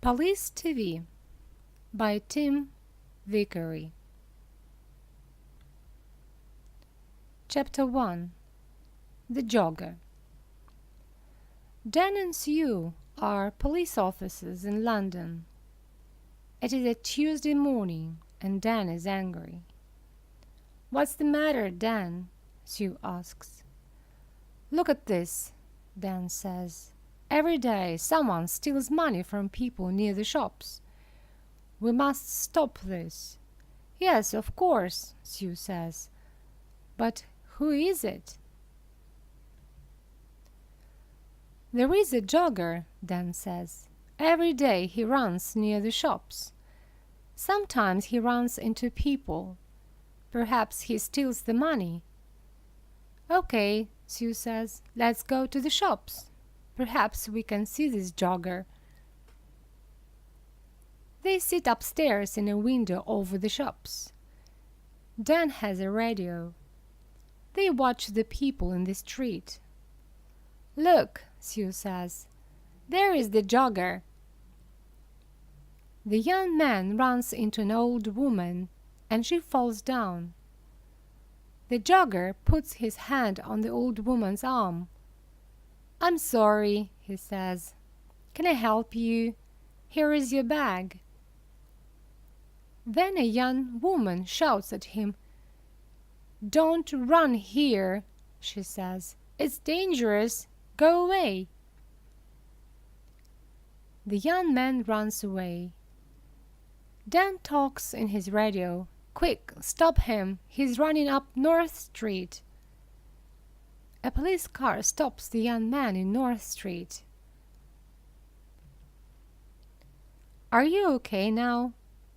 Police TV by Tim Vicary. Chapter 1. The Jogger. Dan and Sue are police officers in London. It is a Tuesday morning and Dan is angry. "What's the matter, Dan?" Sue asks. "Look at this," Dan says. "Every day someone steals money from people near the shops. We must stop this." "Yes, of course," Sue says. "But who is it?" "There is a jogger," Dan says. "Every day he runs near the shops. Sometimes he runs into people. Perhaps he steals the money." "Okay," Sue says. "Let's go to the shops. Perhaps we can see this jogger." They sit upstairs in a window over the shops. Dan has a radio. They watch the people in the street. "Look," Sue says. "There is the jogger." The young man runs into an old woman, and she falls down. The jogger puts his hand on the old woman's arm. "I'm sorry," he says. "Can I help you? Here is your bag." Then a young woman shouts at him. "Don't run here," she says. "It's dangerous. Go away." The young man runs away. Dan talks in his radio. "Quick, stop him. He's running up North Street." A police car stops the young man in North Street. "Are you okay now?"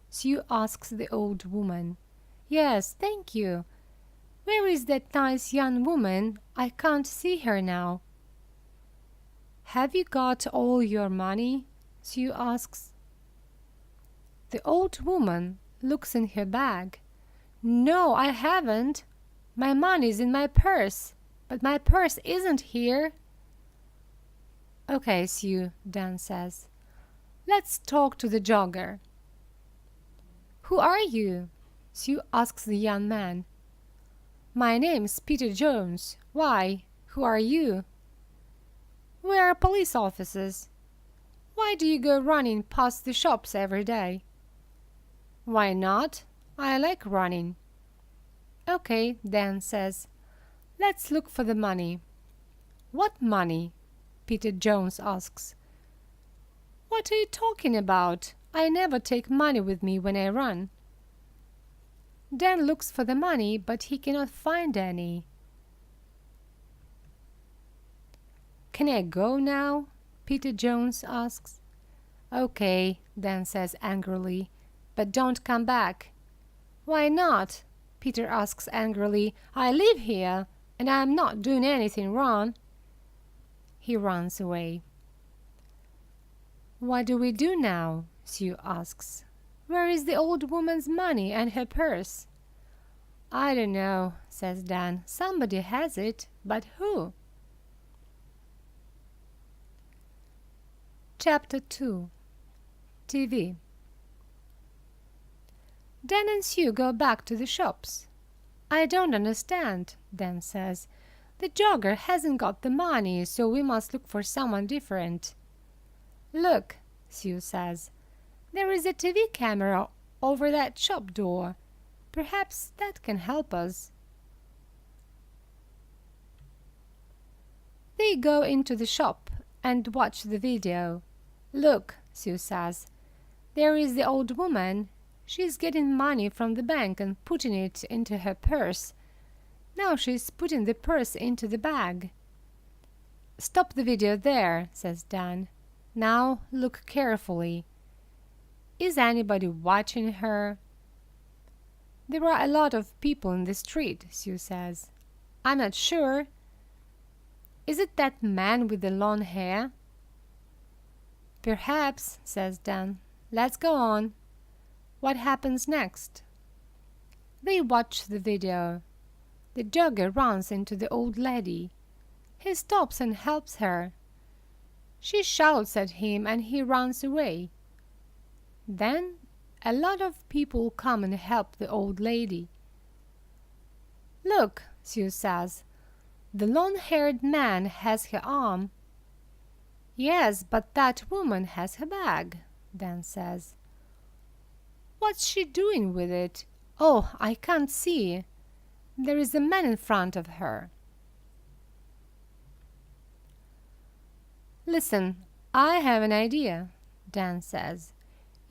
Sue asks the old woman. "Yes, thank you. Where is that nice young woman? I can't see her now." "Have you got all your money?" Sue asks. The old woman looks in her bag. "No, I haven't. My money's in my purse, but my purse isn't here." "Okay, Sue," Dan says. "Let's talk to the jogger." "Who are you?" Sue asks the young man. "My name's Peter Jones. Why, who are you?" "We are police officers. Why do you go running past the shops every day?" "Why not? I like running." "Okay," Dan says. "Let's look for the money." "What money?" Peter Jones asks. "What are you talking about? I never take money with me when I run." Dan looks for the money, but he cannot find any. "Can I go now?" Peter Jones asks. "Okay," Dan says angrily, "but don't come back." "Why not?" Peter asks angrily. "I live here, and I am not doing anything wrong." He runs away. "What do we do now?" Sue asks. "Where is the old woman's money and her purse?" "I don't know," says Dan. "Somebody has it, but who?" Chapter 2. TV. Dan and Sue go back to the shops. "I don't understand," Dan says. "The jogger hasn't got the money, so we must look for someone different." "Look," Sue says. "There is a TV camera over that shop door. Perhaps that can help us." They go into the shop and watch the video. "Look," Sue says. "There is the old woman. She's getting money from the bank and putting it into her purse. Now she's putting the purse into the bag." "Stop the video there," says Dan. "Now look carefully. Is anybody watching her?" "There are a lot of people in the street," Sue says. "I'm not sure. Is it that man with the long hair?" "Perhaps," says Dan. "Let's go on. What happens next?" They watch the video. The jogger runs into the old lady. He stops and helps her. She shouts at him and he runs away. Then a lot of people come and help the old lady. "Look," Sue says, "the long-haired man has her arm." "Yes, but that woman has her bag," Dan says. "What's she doing with it? Oh, I can't see. There is a man in front of her." "Listen, I have an idea," Dan says.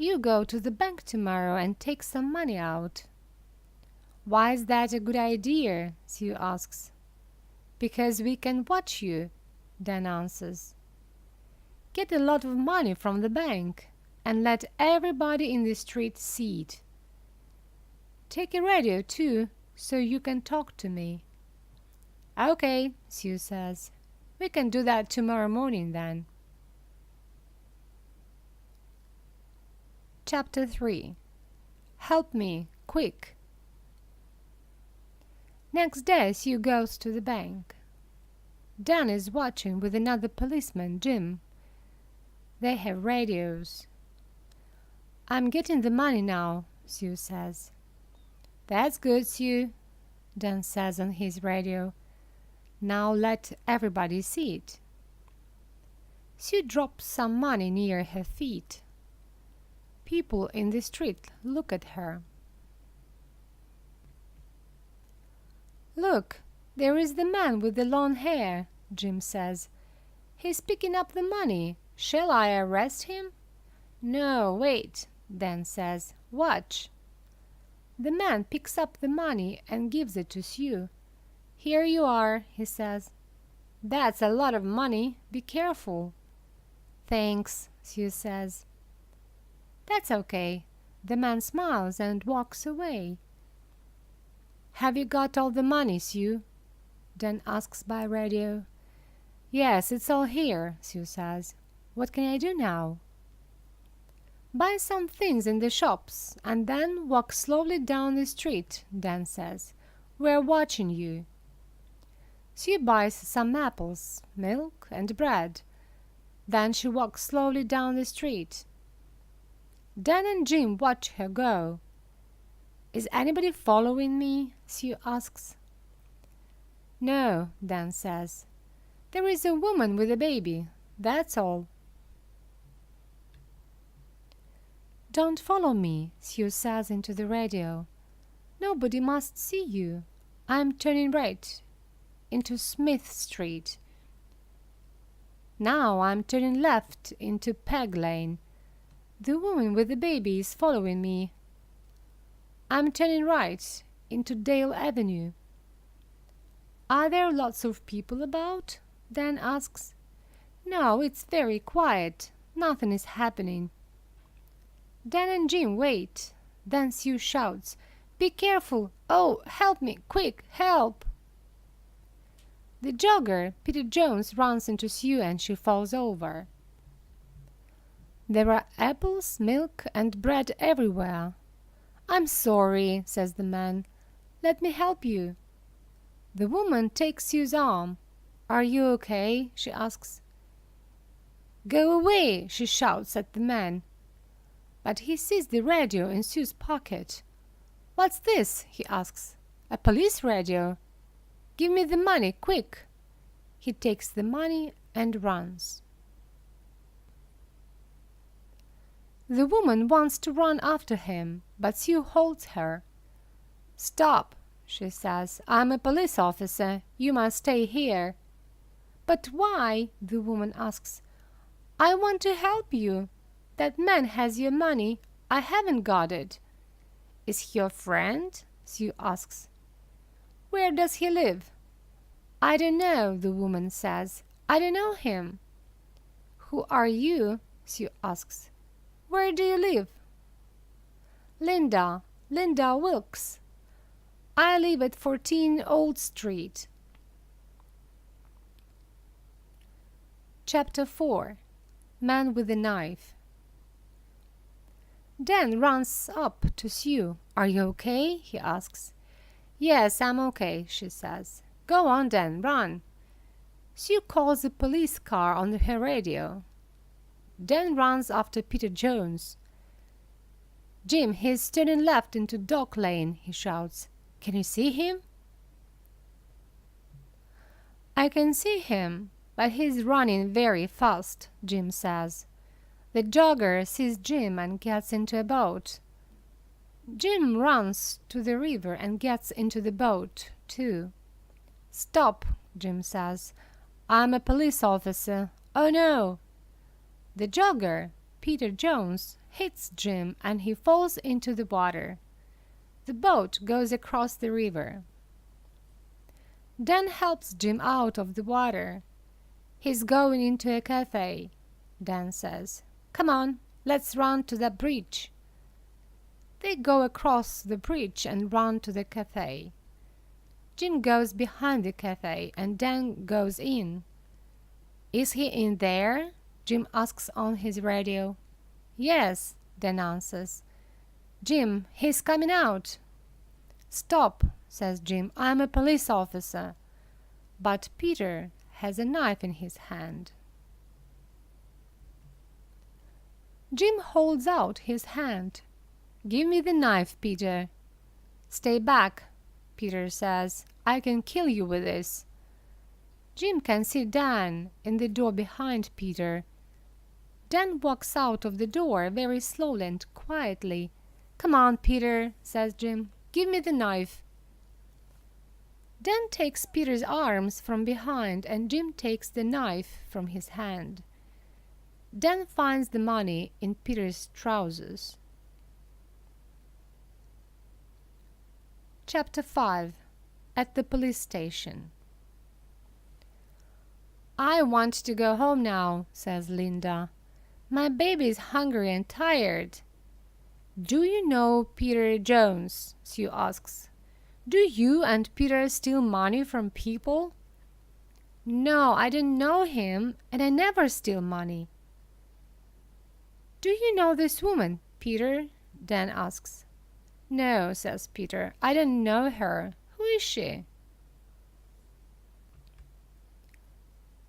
"You go to the bank tomorrow and take some money out." "Why is that a good idea?" Sue asks. "Because we can watch you," Dan answers. "Get a lot of money from the bank and let everybody in the street see it. Take a radio too, so you can talk to me." "Okay," Sue says. "We can do that tomorrow morning then." Chapter 3. Help me, quick. Next day, Sue goes to the bank. Dan is watching with another policeman, Jim. They have radios. "I'm getting the money now," Sue says. "That's good, Sue," Dan says on his radio. "Now let everybody see it." Sue drops some money near her feet. People in the street look at her. "Look, there is the man with the long hair," Jim says. "He's picking up the money. Shall I arrest him?" "No, wait," Dan says. "Watch." The man picks up the money and gives it to Sue. "Here you are," he says. "That's a lot of money. Be careful." "Thanks," Sue says. "That's okay." The man smiles and walks away. "Have you got all the money, Sue?" Dan asks by radio. "Yes, it's all here," Sue says. "What can I do now?" "Buy some things in the shops and then walk slowly down the street," Dan says. "We're watching you." Sue buys some apples, milk, and bread. Then she walks slowly down the street. Dan and Jim watch her go. "Is anybody following me?" Sue asks. "No," Dan says. "There is a woman with a baby. That's all." "Don't follow me," Sue says into the radio. "Nobody must see you. I'm turning right into Smith Street. Now I'm turning left into Peg Lane. The woman with the baby is following me. I'm turning right into Dale Avenue." "Are there lots of people about?" Dan asks. "No, it's very quiet. Nothing is happening." Dan and Jim wait. Then Sue shouts, "Be careful! Oh, help me! Quick, help!" The jogger, Peter Jones, runs into Sue and she falls over. There are apples, milk, and bread everywhere. "I'm sorry," says the man. "Let me help you." The woman takes Sue's arm. "Are you okay?" she asks. "Go away!" she shouts at the man. But he sees the radio in Sue's pocket. "What's this?" he asks. "A police radio? Give me the money, quick!" He takes the money and runs. The woman wants to run after him, but Sue holds her. "Stop," she says. "I'm a police officer. You must stay here." "But why?" the woman asks. "I want to help you. That man has your money. I haven't got it." "Is he your friend?" Sue asks. "Where does he live?" "I don't know," the woman says. "I don't know him." "Who are you?" Sue asks. "Where do you live?" Linda Wilkes. "I live at 14 Old Street." Chapter 4. Man with a Knife. Dan runs up to Sue. "Are you okay?" he asks. "Yes, I'm okay," she says. "Go on, Dan, run." Sue calls a police car on her radio. Dan runs after Peter Jones. "Jim, he's turning left into Dock Lane," he shouts. "Can you see him?" "I can see him, but he's running very fast," Jim says. The jogger sees Jim and gets into a boat. Jim runs to the river and gets into the boat, too. "Stop," Jim says. "I'm a police officer. Oh no!" The jogger, Peter Jones, hits Jim and he falls into the water. The boat goes across the river. Dan helps Jim out of the water. "He's going into a cafe," Dan says. "Come on, let's run to that bridge." They go across the bridge and run to the cafe. Jim goes behind the cafe and Dan goes in. "Is he in there?" Jim asks on his radio. "Yes," Dan answers. "Jim, he's coming out." "Stop," says Jim. "I'm a police officer." But Peter has a knife in his hand. Jim holds out his hand. "Give me the knife, Peter." "Stay back," Peter says. "I can kill you with this." Jim can see Dan in the door behind Peter. Dan walks out of the door very slowly and quietly. "Come on, Peter," says Jim. "Give me the knife." Dan takes Peter's arms from behind and Jim takes the knife from his hand. Dan finds the money in Peter's trousers. Chapter 5. At the police station. "I want to go home now," says Linda. "My baby is hungry and tired." "Do you know Peter Jones?" Sue asks. "Do you and Peter steal money from people?" "No, I don't know him, and I never steal money." "Do you know this woman, Peter?" Dan asks. "No," says Peter, "I don't know her. Who is she?"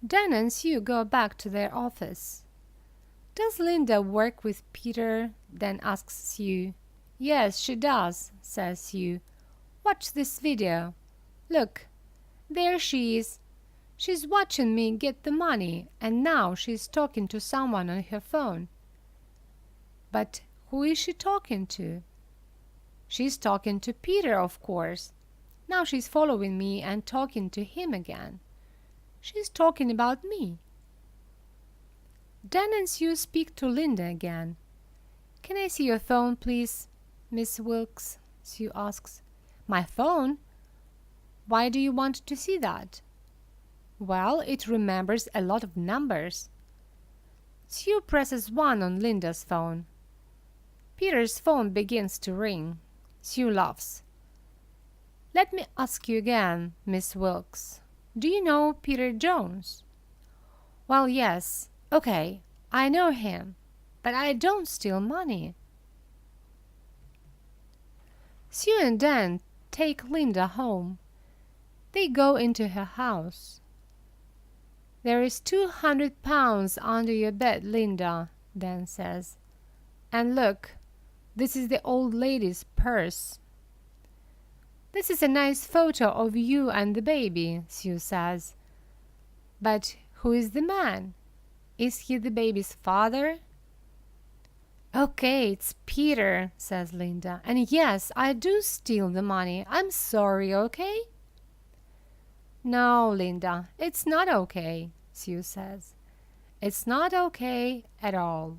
Dan and Sue go back to their office. "Does Linda work with Peter?" Dan asks Sue. "Yes, she does," says Sue. "Watch this video. Look, there she is. She's watching me get the money, and now she's talking to someone on her phone." "But who is she talking to?" "She's talking to Peter, of course. Now she's following me and talking to him again. She's talking about me." Dan and Sue speak to Linda again. "Can I see your phone, please, Miss Wilkes?" Sue asks. "My phone? Why do you want to see that?" "Well, it remembers a lot of numbers." Sue presses 1 on Linda's phone. Peter's phone begins to ring. Sue laughs. "Let me ask you again, Miss Wilkes. Do you know Peter Jones?" "Well, yes. Okay, I know him, but I don't steal money." Sue and Dan take Linda home. They go into her house. "There is £200 under your bed, Linda," Dan says. "And look, this is the old lady's purse." "This is a nice photo of you and the baby," Sue says. "But who is the man? Is he the baby's father?" "Okay, it's Peter," says Linda. "And yes, I do steal the money. I'm sorry, okay?" "No, Linda, it's not okay," Sue says. "It's not okay at all."